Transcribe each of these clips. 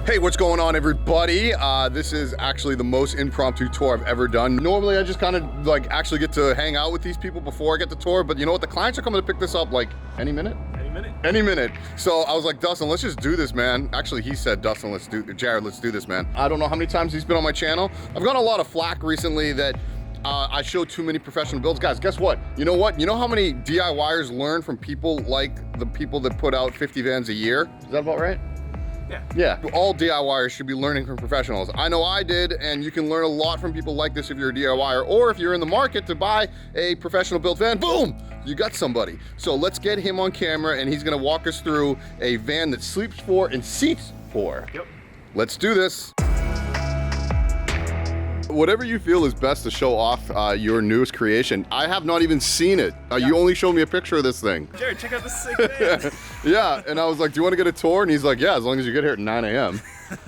Hey, what's going on, everybody? This is actually the most impromptu tour I've ever done. Normally, I just kind of like actually get to hang out with these people before I get the tour, but you know what? The clients are coming to pick this up like any minute. Any minute. So I was like, Dustin, let's just do this, man. Actually, he said, Dustin, Jarrod, let's do this, man. I don't know how many times he's been on my channel. I've gotten a lot of flack recently that I show too many professional builds. Guys, guess what? You know what? You know how many DIYers learn from people like the people that put out 50 vans a year? Is that about right? Yeah, all DIYers should be learning from professionals. I know I did, and you can learn a lot from people like this if you're a DIYer, or if you're in the market to buy a professional built van, boom, you got somebody. So let's get him on camera, and he's gonna walk us through a van that sleeps for and seats for. Yep. Let's do this. Whatever you feel is best to show off your newest creation. I have not even seen it. You only showed me a picture of this thing. Jarrod, check out this sick van. Yeah, and I was like, do you want to get a tour? And he's like, yeah, as long as you get here at 9 a.m.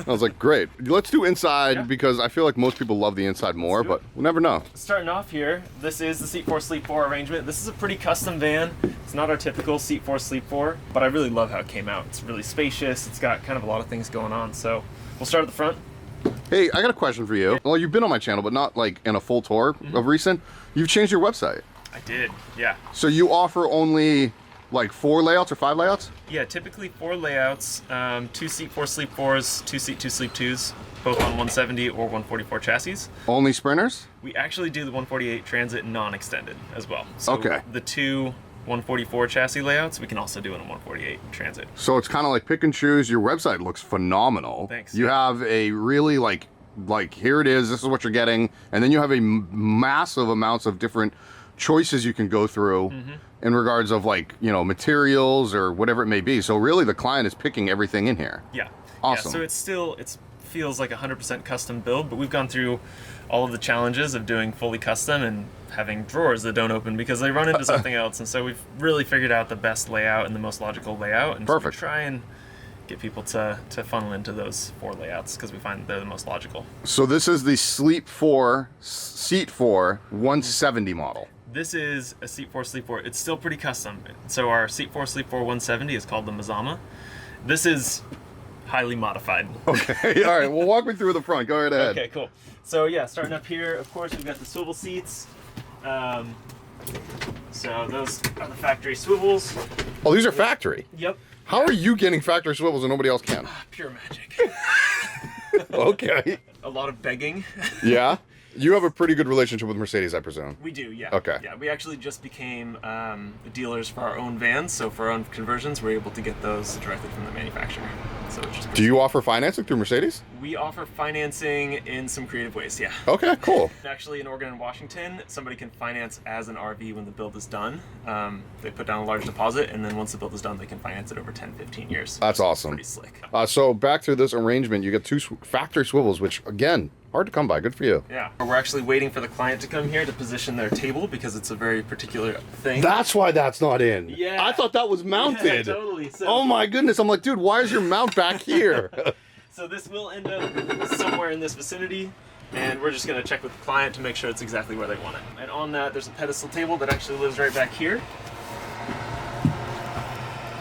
I was like, great. Let's do inside because I feel like most people love the inside more, but we'll never know. Starting off here, this is the Seat 4 Sleep 4 arrangement. This is a pretty custom van. It's not our typical Seat 4 Sleep 4, but I really love how it came out. It's really spacious. It's got kind of a lot of things going on. So we'll start at the front. Hey, I got a question for you. Well, you've been on my channel, but not like in a full tour of recent. You've changed your website. I did, yeah. So you offer only like 4 layouts or 5 layouts? Yeah, typically 4 layouts, 2 Seat 4 Sleep 4s, 2 Seat 2 Sleep 2s, both on 170 or 144 chassis. Only sprinters? We actually do the 148 Transit non-extended as well. So okay. The 2 144 chassis layouts, we can also do in a 148 Transit. So it's kind of like pick and choose. Your website looks phenomenal. Thanks. You have a really like here it is, this is what you're getting. And then you have a massive amounts of different choices you can go through in regards of like, you know, materials or whatever it may be. So really the client is picking everything in here. Yeah. Awesome. Yeah, so it feels like 100% custom build, but we've gone through all of the challenges of doing fully custom and having drawers that don't open because they run into something else. And so we've really figured out the best layout and the most logical layout. And perfect. So we try and get people to funnel into those 4 layouts because we find they're the most logical. So this is the Seat 4 170 model. This is a Seat 4 Sleep 4. It's still pretty custom. So our Seat 4 Sleep 4 170 is called the Mazama. This is highly modified. Okay, all right, well walk me through the front, go right ahead. Okay, cool. So yeah, starting up here, of course, we've got the swivel seats. So those are the factory swivels. Oh, these are factory? Yep. How are you getting factory swivels and nobody else can? Pure magic. Okay. A lot of begging. Yeah? You have a pretty good relationship with Mercedes, I presume. We do, yeah. Okay. Yeah, we actually just became dealers for our own vans, so for our own conversions, we're able to get those directly from the manufacturer. So it's just do you offer financing through Mercedes? We offer financing in some creative ways, yeah. Okay, cool. Actually, in Oregon and Washington, somebody can finance as an RV when the build is done. They put down a large deposit, and then once the build is done, they can finance it over 10, 15 years. That's awesome. Pretty slick. So back to this arrangement, you get 2 factory swivels, which again, hard to come by. Good for you. Yeah. We're actually waiting for the client to come here to position their table because it's a very particular thing. That's why that's not in. Yeah. I thought that was mounted. Yeah, totally. So, oh my goodness. I'm like, dude, why is your mount back here? So this will end up somewhere in this vicinity, and we're just going to check with the client to make sure it's exactly where they want it. And on that, there's a pedestal table that actually lives right back here.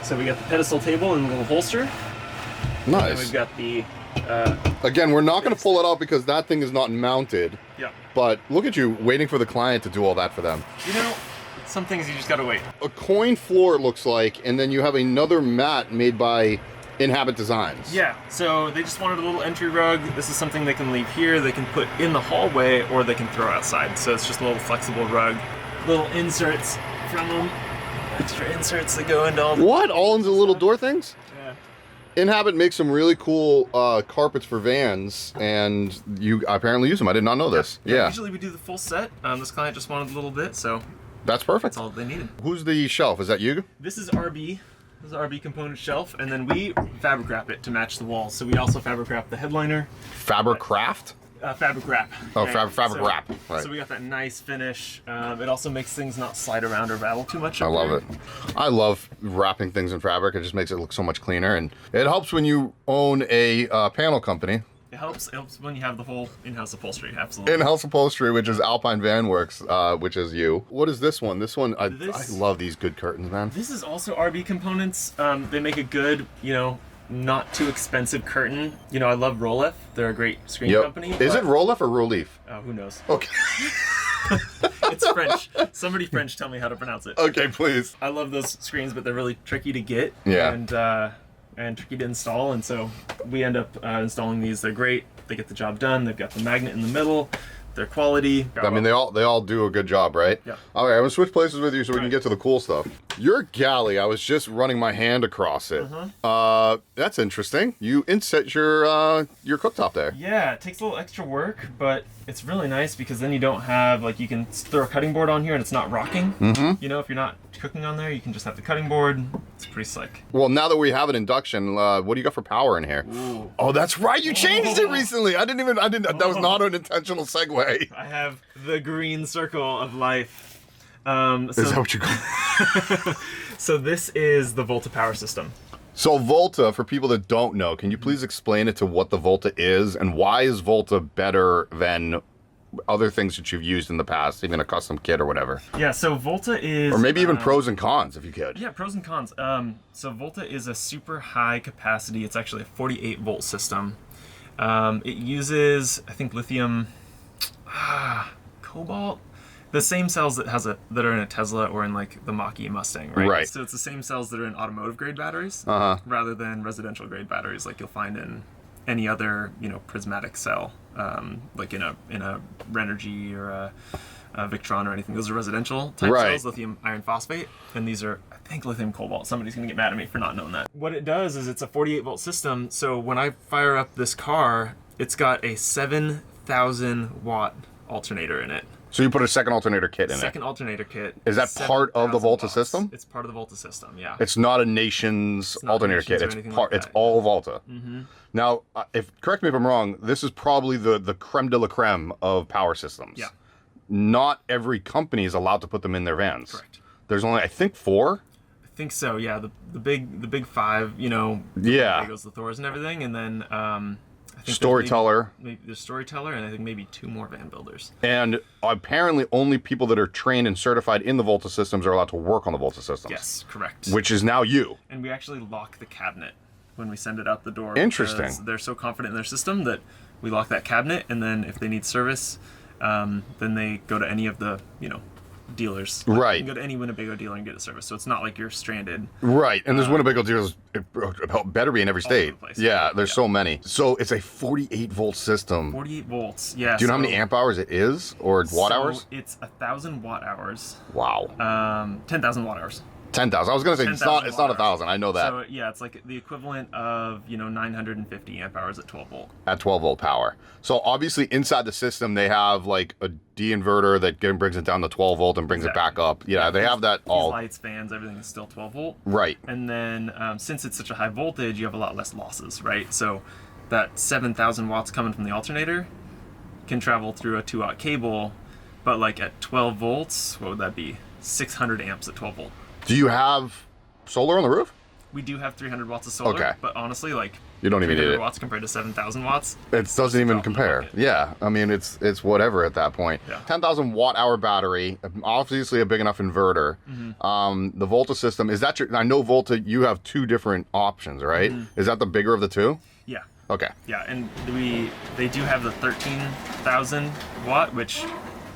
So we got the pedestal table and a little holster. Nice. And we've got the... Again, we're not going to pull it out because that thing is not mounted. Yeah. But look at you waiting for the client to do all that for them. You know, some things you just got to wait. A coin floor, it looks like, and then you have another mat made by Inhabit Designs. Yeah, so they just wanted a little entry rug. This is something they can leave here, they can put in the hallway, or they can throw outside. So it's just a little flexible rug. Little inserts from them. Extra inserts that go into all the... What? All into the little door things? Yeah. Inhabit makes some really cool carpets for vans, and you apparently use them. I did not know this. Yeah. Usually we do the full set. This client just wanted a little bit, so... That's perfect. That's all they needed. Who's the shelf? Is that you? This is RB. This is RB component shelf, and then we fabric wrap it to match the walls. So we also fabric wrap the headliner. Fabric craft? Fabric wrap. Oh, right? fabric wrap. Right. So we got that nice finish. It also makes things not slide around or rattle too much. I love it. I love wrapping things in fabric. It just makes it look so much cleaner, and it helps when you own a panel company. It helps when you have the whole in-house upholstery, absolutely. In-house upholstery, which is Alpine Van Works, which is you. What is this one? This one, I love these good curtains, man. This is also RB components. They make a good, not too expensive curtain. You know, I love Rolef. They're a great screen company. Is it Rolef or Rolef? Who knows? Okay. It's French. Somebody French tell me how to pronounce it. Okay, please. I love those screens, but they're really tricky to get. Yeah. And tricky to install, and so we end up installing these. They're great. They get the job done. They've got the magnet in the middle. They're quality. I mean, they all do a good job, right? Yeah. All right, I'm gonna switch places with you so we can get to the cool stuff. Your galley, I was just running my hand across it. That's interesting. You inset your cooktop there. Yeah, it takes a little extra work, but it's really nice because then you don't have, like, you can throw a cutting board on here and it's not rocking. You know, if you're not cooking on there, you can just have the cutting board. It's pretty slick. Well, now that we have an induction, what do you got for power in here? Ooh. Oh, that's right. You changed it recently. I didn't. That was not an intentional segue. I have the green circle of life. Is that what you call? So this is the Volta power system. So Volta, for people that don't know, can you please explain it to what the Volta is and why is Volta better than other things that you've used in the past, even a custom kit or whatever? Yeah, so Volta is... Or maybe even pros and cons, if you could. Yeah, pros and cons. So Volta is a super high capacity. It's actually a 48 volt system. It uses, I think, lithium, cobalt, the same cells that are in a Tesla or in like the Mach-E Mustang, right? Right. So it's the same cells that are in automotive grade batteries, rather than residential grade batteries like you'll find in any other, you know, prismatic cell, like in a Renogy or a Victron or anything. Those are residential type cells, lithium iron phosphate, and these are, I think, lithium cobalt. Somebody's gonna get mad at me for not knowing that. What it does is it's a 48 volt system, so when I fire up this car, it's got a 7,000 watt alternator in it. So you put a second alternator kit in it? Second alternator kit. Is that part of the Volta watts. system? It's part of the Volta system, yeah. It's not a Nation's alternator kit. It's anything part. like It's that. all Volta. Now, correct me if I'm wrong. This is probably the creme de la creme of power systems. Yeah. Not every company is allowed to put them in their vans. Correct. There's only, I think, 4. I think so, yeah. The big 5, you know. Yeah. The Legos, the Thors, and everything, and then I think Storyteller. Maybe the Storyteller, and I think maybe 2 more van builders. And apparently, only people that are trained and certified in the Volta systems are allowed to work on the Volta systems. Yes, correct. Which is now you. And we actually lock the cabinet when we send it out the door. Interesting. Because they're so confident in their system that we lock that cabinet, and then if they need service, then they go to any of the, you know, dealers. Like, right. You can go to any Winnebago dealer and get a service, so it's not like you're stranded. Right, and there's Winnebago dealers, it better be in every state. over the place. Yeah, there's so many. So it's a 48 volt system. 48 volts, yeah. Do you know how many amp hours it is, or watt hours? It's 1,000 watt hours. Wow. 10,000 watt hours. 10,000. I was gonna say it's not 1,000. I know that. So yeah, it's like the equivalent of, you know, 950 amp hours at 12 volt. At 12 volt power. So obviously inside the system they have like a D-inverter that brings it down to 12 volt and brings it back up. Yeah, they have that all. These lights, fans, everything is still 12 volt. Right. And then since it's such a high voltage, you have a lot less losses, right? So that 7,000 watts coming from the alternator can travel through a 2-aught cable, but like at 12 volts, what would that be? 600 amps at 12 volt. Do you have solar on the roof? We do have 300 watts of solar, Okay. but honestly, like, you don't even need 300 it. watts compared to 7,000 watts. It doesn't even compare. Yeah, I mean it's whatever at that point. Yeah. 10,000 watt hour battery, obviously a big enough inverter. The Volta system, is that your? I know Volta, you have 2 different options, right? Is that the bigger of the 2? Yeah. Okay. Yeah, and they do have the 13,000 watt, which,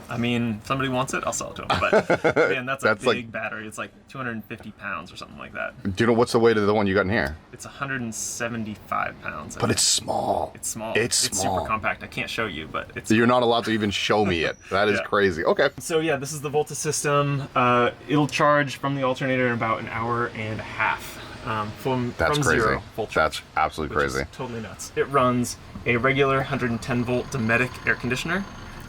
I mean, if somebody wants it, I'll sell it to them. But man, that's a big battery. It's like 250 pounds or something like that. Do you know what's the weight of the one you got in here? It's 175 pounds. But it's small. It's small. It's small. super compact. I can't show you, but it's. You're not allowed to even show me it. That is Yeah. crazy. Okay. So yeah, this is the Volta system. It'll charge from the alternator in about an hour and a half. From That's crazy. zero full charge. That's absolutely which crazy. is totally nuts. It runs a regular 110 volt Dometic air conditioner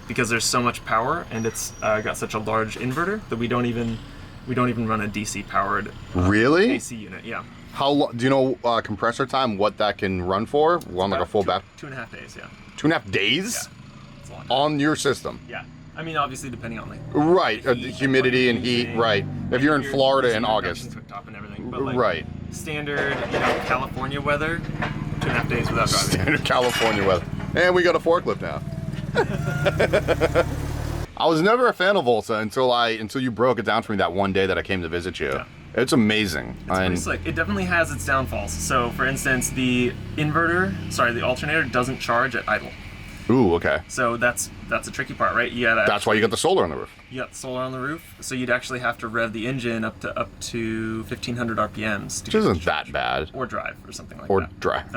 because there's so much power and it's got such a large inverter that we don't even run a DC powered Really? AC unit. Yeah. How long? Do you know compressor time? What that can run for? On like a full bath? 2.5 days. Yeah. 2.5 days Yeah. It's a long time. on your system. Yeah. I mean, obviously, depending on like Right, the heat humidity and heat. using, Right. If you're in your Florida AC in August. reduction cooktop and everything, but like Right. standard, you know, California weather, 2.5 days without driving. Standard California weather. And we got a forklift now. I was never a fan of Volta until you broke it down for me that one day that I came to visit you. Yeah. It's amazing. It's pretty slick. It definitely has its downfalls. So, for instance, the alternator doesn't charge at idle. Ooh, okay. So that's a tricky part, right? That's why you got the solar on the roof. You got the solar on the roof, so you'd actually have to rev the engine up to 1,500 RPMs. Which isn't that bad. Or drive, or something like that. Or drive.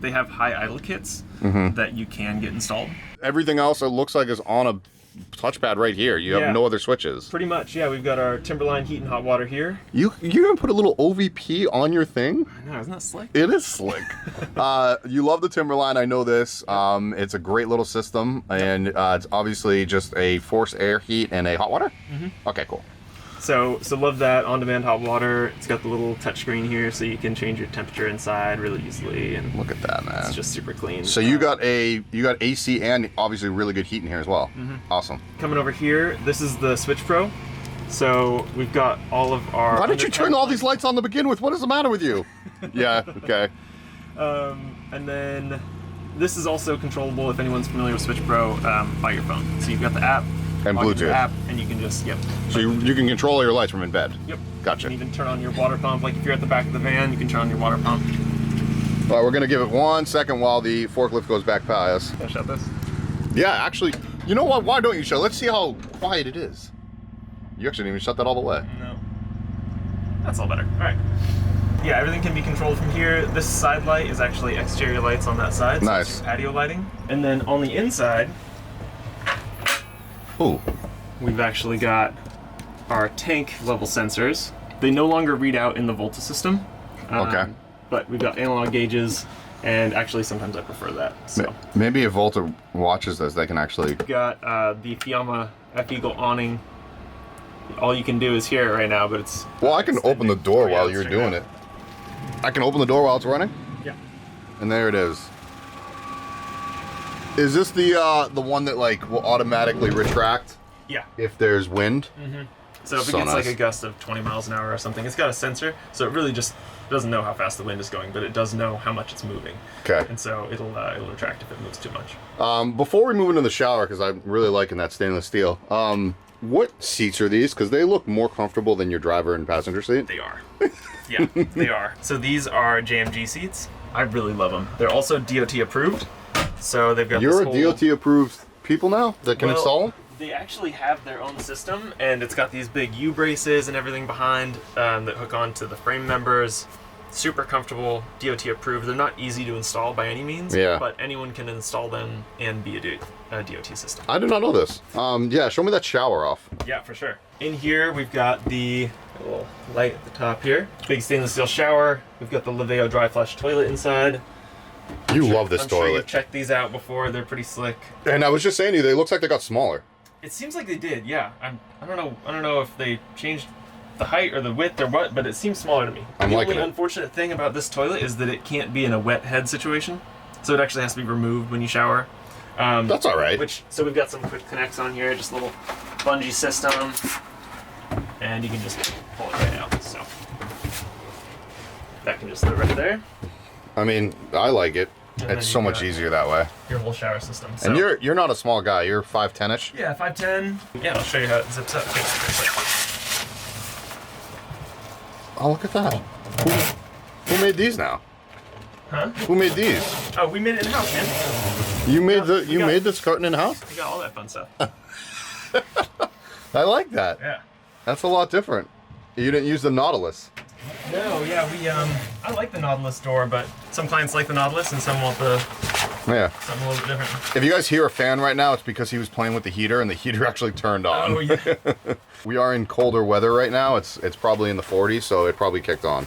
They have high idle kits that you can get installed. Everything else it looks like is on a touchpad right here. You have no other switches. Pretty much, yeah. We've got our Timberline heat and hot water here. You're gonna put a little OVP on your thing? I know, isn't that slick? It is slick. You love the Timberline, I know this. It's a great little system, and it's obviously just a forced air heat and a hot water? Okay, cool. So love that on-demand hot water. It's got the little touchscreen here, so you can change your temperature inside really easily. And look at that, man! It's just super clean. So you got AC and obviously really good heat in here as well. Awesome. Coming over here, this is the Switch Pro. So we've got all of our. Why did you turn all these lights on to begin with? What is the matter with you? Yeah. Okay. And then this is also controllable if anyone's familiar with Switch Pro by your phone. So you've got the app. And Bluetooth. The app, and you can just, So you can control all your lights from in bed? Yep. Gotcha. You can even turn on your water pump. Like if you're at the back of the van, you can turn on your water pump. All right, we're gonna give it 1 second while the forklift goes back by us. Can I shut this? Yeah, actually, you know what? Why don't you shut? Let's see how quiet it is. You actually didn't even shut that all the way. No. That's all better. All right. Yeah, everything can be controlled from here. This side light is actually exterior lights on that side. So nice. It's patio lighting. And then on the inside, we've actually got our tank level sensors. They no longer read out in the Volta system. Okay. But we've got analog gauges, and actually sometimes I prefer that. So. Maybe if Volta watches this, they can actually... We've got the Fiamma F-Eagle awning. All you can do is hear it right now, but it's... Well, I can open the door while you're doing it. I can open the door while it's running? Yeah. And there it is. Is this the one that like will automatically retract? Yeah. If there's wind? So if it gets like a gust of 20 miles an hour or something, it's got a sensor, so it really just doesn't know how fast the wind is going, but it does know how much it's moving. Okay. And so it'll retract if it moves too much. Before we move into the shower, because I'm really liking that stainless steel, what seats are these? Because they look more comfortable than your driver and passenger seat. They are. Yeah, they are. So these are JMG seats. I really love them. They're also DOT approved. So they've got You're a DOT approved people now that can install them? They actually have their own system, and it's got these big U-braces and everything behind that hook onto the frame members. Super comfortable, DOT approved. They're not easy to install by any means, but anyone can install them and be a DOT system. I did not know this. Yeah, show me that shower off. Yeah, for sure. In here, we've got the little light at the top here. Big stainless steel shower. We've got the Laveo dry flush toilet inside. You love this toilet. I'm sure you've checked these out before. They're pretty slick. And I was just saying to you, they look like they got smaller. It seems like they did, yeah. I don't know if they changed the height or the width or what, but it seems smaller to me. The only unfortunate thing about this toilet is that it can't be in a wet head situation, so it actually has to be removed when you shower. That's all right. So we've got some quick connects on here, just a little bungee system, and you can just pull it right out. So that can just sit right there. I mean, I like it. It's so much easier that way. Your whole shower system. So. And you're not a small guy. You're 5'10"-ish. Yeah, 5'10". Yeah, I'll show you how it zips up. Oh, look at that. Who made these now? Huh? Who made these? Oh, we made it in-house, man. You made this carton in-house? We got all that fun stuff. I like that. Yeah. That's a lot different. You didn't use the Nautilus. No, yeah, I like the Nautilus door, but some clients like the Nautilus and some want the something a little bit different. If you guys hear a fan right now, it's because he was playing with the heater and the heater actually turned on. Oh, yeah. We are in colder weather right now. It's probably in the 40s, so it probably kicked on.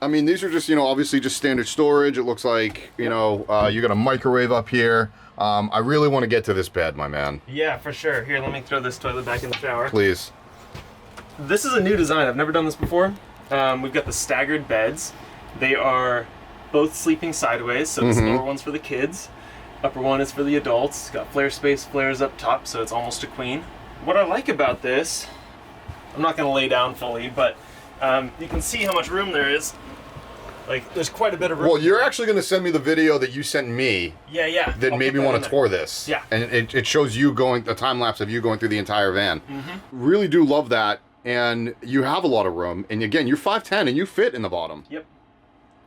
I mean, these are just, obviously just standard storage. It looks like, you got a microwave up here. I really want to get to this bed, my man. Yeah, for sure. Here, let me throw this toilet back in the shower. Please. This is a new design. I've never done this before. We've got the staggered beds. They are both sleeping sideways, so this lower one's for the kids. Upper one is for the adults. It's got flare space, flares up top, so it's almost a queen. What I like about this, I'm not going to lay down fully, but you can see how much room there is. Like, there's quite a bit of room. Well, you're actually going to send me the video that you sent me. Yeah, yeah. That made me want to tour this. Yeah. And it shows you a time lapse of you going through the entire van. Really do love that. and you have a lot of room. And again, you're 5'10", and you fit in the bottom. Yep.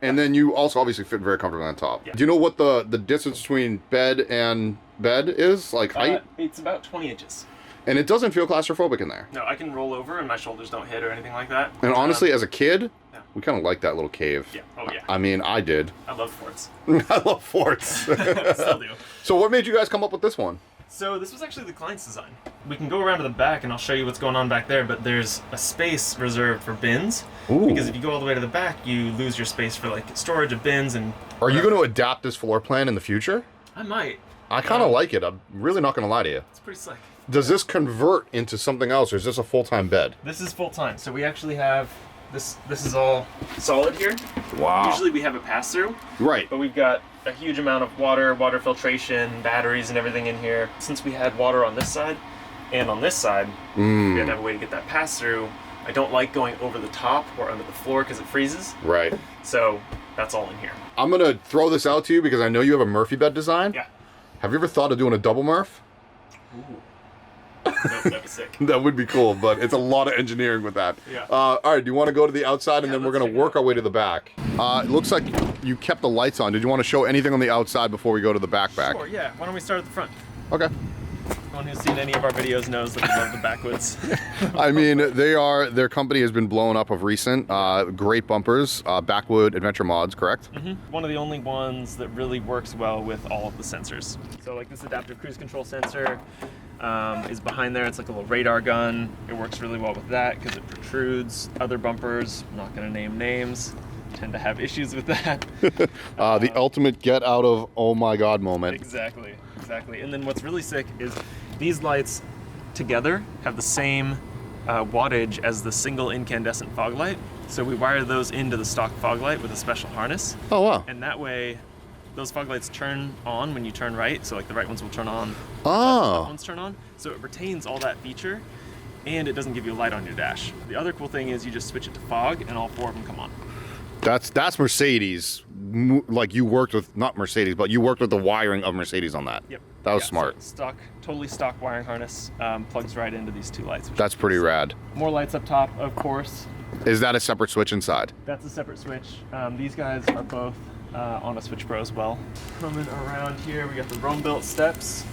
And then you also obviously fit very comfortably on top. Yeah. Do you know what the distance between bed and bed is, like height? It's about 20 inches. And it doesn't feel claustrophobic in there. No, I can roll over and my shoulders don't hit or anything like that. And honestly, as a kid, yeah. we kind of liked that little cave. Yeah. Oh yeah. I mean, I did. I love forts. I love forts. Still do. So what made you guys come up with this one? So this was actually the client's design. We can go around to the back and I'll show you what's going on back there, but there's a space reserved for bins. Ooh. Because if you go all the way to the back, you lose your space for like storage of bins and... Are you going to adapt this floor plan in the future? I might. I kind of like it. I'm really not going to lie to you. It's pretty slick. Does this convert into something else, or is this a full-time bed? This is full time. So we actually have this is all solid here. Wow. Usually we have a pass-through. Right. But we've got a huge amount of water filtration, batteries and everything in here. Since we had water on this side and on this side, we had to have a way to get that pass-through. I don't like going over the top or under the floor because it freezes. Right. So that's all in here. I'm going to throw this out to you because I know you have a Murphy bed design. Yeah. Have you ever thought of doing a double Murph? Ooh. That'd be sick. That would be cool, but it's a lot of engineering with that. Yeah. All right, do you want to go to the outside and then we're let's going to check it work our way to the back? It looks like you kept the lights on. Did you want to show anything on the outside before we go to the back? Sure, yeah. Why don't we start at the front? Okay. Anyone who's seen any of our videos knows that we love the backwoods. I mean, their company has been blown up of recent. Great bumpers, Backwood Adventure Mods, correct? Mm-hmm. One of the only ones that really works well with all of the sensors. So like this adaptive cruise control sensor is behind there. It's like a little radar gun. It works really well with that because it protrudes. Other bumpers, I'm not going to name names, tend to have issues with that. The ultimate get out of oh my god moment. Exactly. And then what's really sick is these lights together have the same wattage as the single incandescent fog light. So we wire those into the stock fog light with a special harness. Oh wow. And that way those fog lights turn on when you turn right. So like the right ones will turn on, Oh. the left ones turn on. So it retains all that feature and it doesn't give you a light on your dash. The other cool thing is you just switch it to fog and all four of them come on. That's Mercedes. Like you worked with, not Mercedes, but you worked with the wiring of Mercedes on that. Yep. That was smart. So totally stock wiring harness, plugs right into these two lights. That's pretty rad. More lights up top, of course. Is that a separate switch inside? That's a separate switch. These guys are both on a Switch Pro as well. Coming around here, we got the Rome built steps.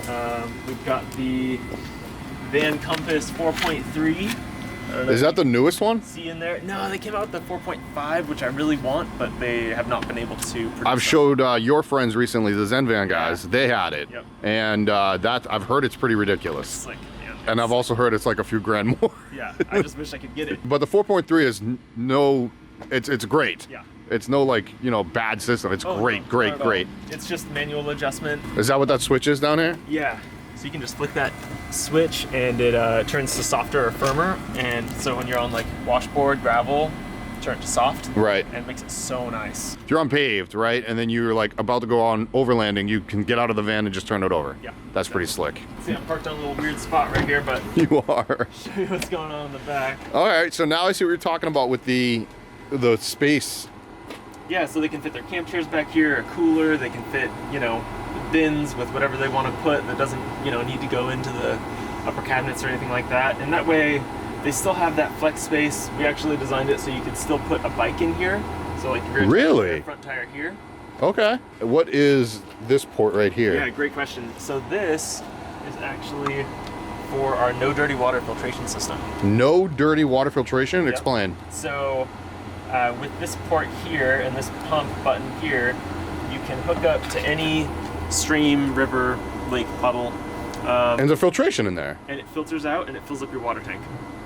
We've got the Van Compass 4.3. Is that the newest one? See in there? No, they came out with the 4.5, which I really want, but they have not been able to produce. I've showed your friends recently, the Zen Van guys. Yeah. They had it, yep. And that I've heard it's pretty ridiculous. Slick, man. And I've also heard it's like a few grand more. Yeah, I just wish I could get it. But the 4.3 is it's great. Yeah. It's no like bad system. It's great. It's just manual adjustment. Is that what that switch is down here? Yeah. So you can just flick that switch and it turns to softer or firmer. And so when you're on like washboard, gravel, turn it to soft. Right. And it makes it so nice. If you're on paved, right, and then you're like about to go on overlanding, you can get out of the van and just turn it over. Yeah. That's pretty slick. See, I'm parked on a little weird spot right here, but you are. Show you what's going on in the back. All right, so now I see what you're talking about with the space. Yeah, so they can fit their camp chairs back here, a cooler. They can fit, bins with whatever they want to put that doesn't, need to go into the upper cabinets or anything like that. And that way, they still have that flex space. We actually designed it so you could still put a bike in here. So like your really? Front tire here. Okay. What is this port right here? Yeah, great question. So this is actually for our no dirty water filtration system. No dirty water filtration? Yep. Explain. So with this port here and this pump button here, you can hook up to any stream, river, lake, puddle. And there's filtration in there. And it filters out and it fills up your water tank.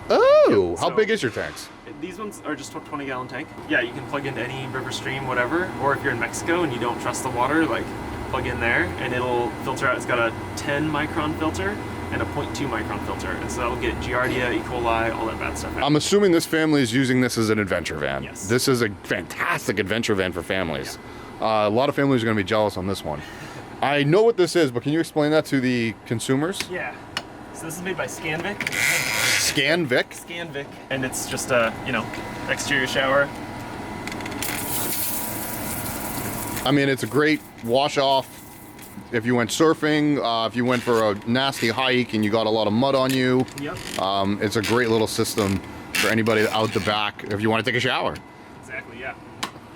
Oh, yep. How big is your tanks? These ones are just a 20-gallon tank. Yeah, you can plug into any river, stream, whatever. Or if you're in Mexico and you don't trust the water, like plug in there and it'll filter out. It's got a 10 micron filter and a 0.2 micron filter. And so that'll get Giardia, E. coli, all that bad stuff out. I'm assuming this family is using this as an adventure van. Yes. This is a fantastic adventure van for families. Yeah. A lot of families are going to be jealous on this one. I know what this is, but can you explain that to the consumers? Yeah. So this is made by Scanvic. Scanvic? Scanvic. And it's just a, exterior shower. I mean, it's a great wash off if you went surfing, if you went for a nasty hike and you got a lot of mud on you. Yep. It's a great little system for anybody out the back if you want to take a shower. Exactly. Yeah.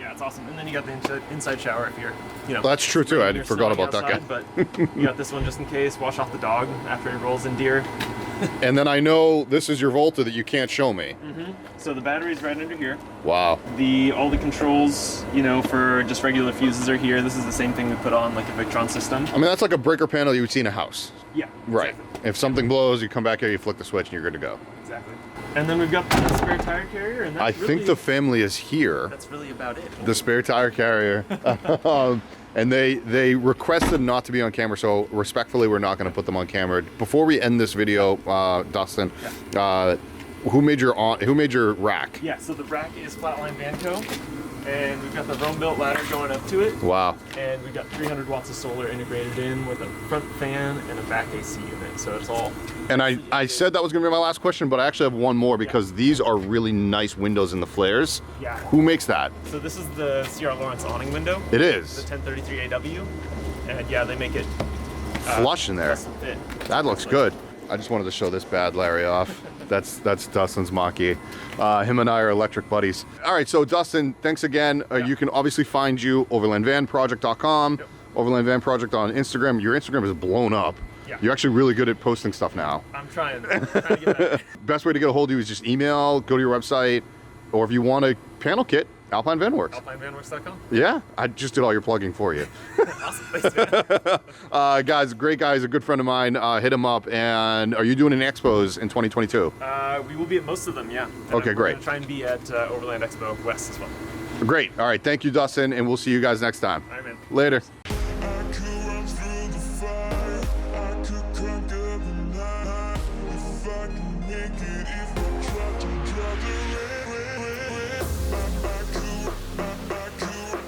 Yeah, it's awesome. And then you got the inside shower if you're, you know. Well, that's true too. I forgot about that guy. But you got this one just in case. Wash off the dog after he rolls in deer. And then I know this is your Volta that you can't show me. So the battery's right under here. Wow. All the controls, you know, for just regular fuses are here. This is the same thing we put on like a Victron system. I mean, that's like a breaker panel you would see in a house. Yeah. Right. Exactly. If something blows, you come back here, you flick the switch, and you're good to go. Exactly. And then we've got the spare tire carrier, and that's I think the family is here. That's really about it. The spare tire carrier. And they requested not to be on camera, so respectfully, we're not going to put them on camera. Before we end this video, Dustin, who made your rack? Yeah, so the rack is Flatline Vanco, and we've got the Rome built ladder going up to it. Wow. And we've got 300 watts of solar integrated in with a front fan and a back AC unit, so it's all. And I said that was going to be my last question, but I actually have one more because these are really nice windows in the flares. Yeah. Who makes that? So this is the C.R. Lawrence awning window. It is. The 1033 AW, and yeah, they make it flush in there. custom fit. That looks good. I just wanted to show this bad Larry off. That's Dustin's Mach-E. Him and I are electric buddies. All right, so Dustin, thanks again. You can obviously find you overlandvanproject.com, Yep. Overland Van Project on Instagram. Your Instagram is blown up. Yeah. You're actually really good at posting stuff now. I'm trying to get better. Best way to get a hold of you is just email, go to your website, or if you want a panel kit, Alpine Van Works. AlpineVanWorks.com. Yeah, I just did all your plugging for you. Awesome, thanks, man. Guys, great guys, a good friend of mine. Hit him up. And are you doing any expos in 2022? We will be at most of them, yeah. And Okay, we're great. Gonna try and be at Overland Expo West as well. Great. All right, thank you, Dustin, and we'll see you guys next time. All right, man. Later.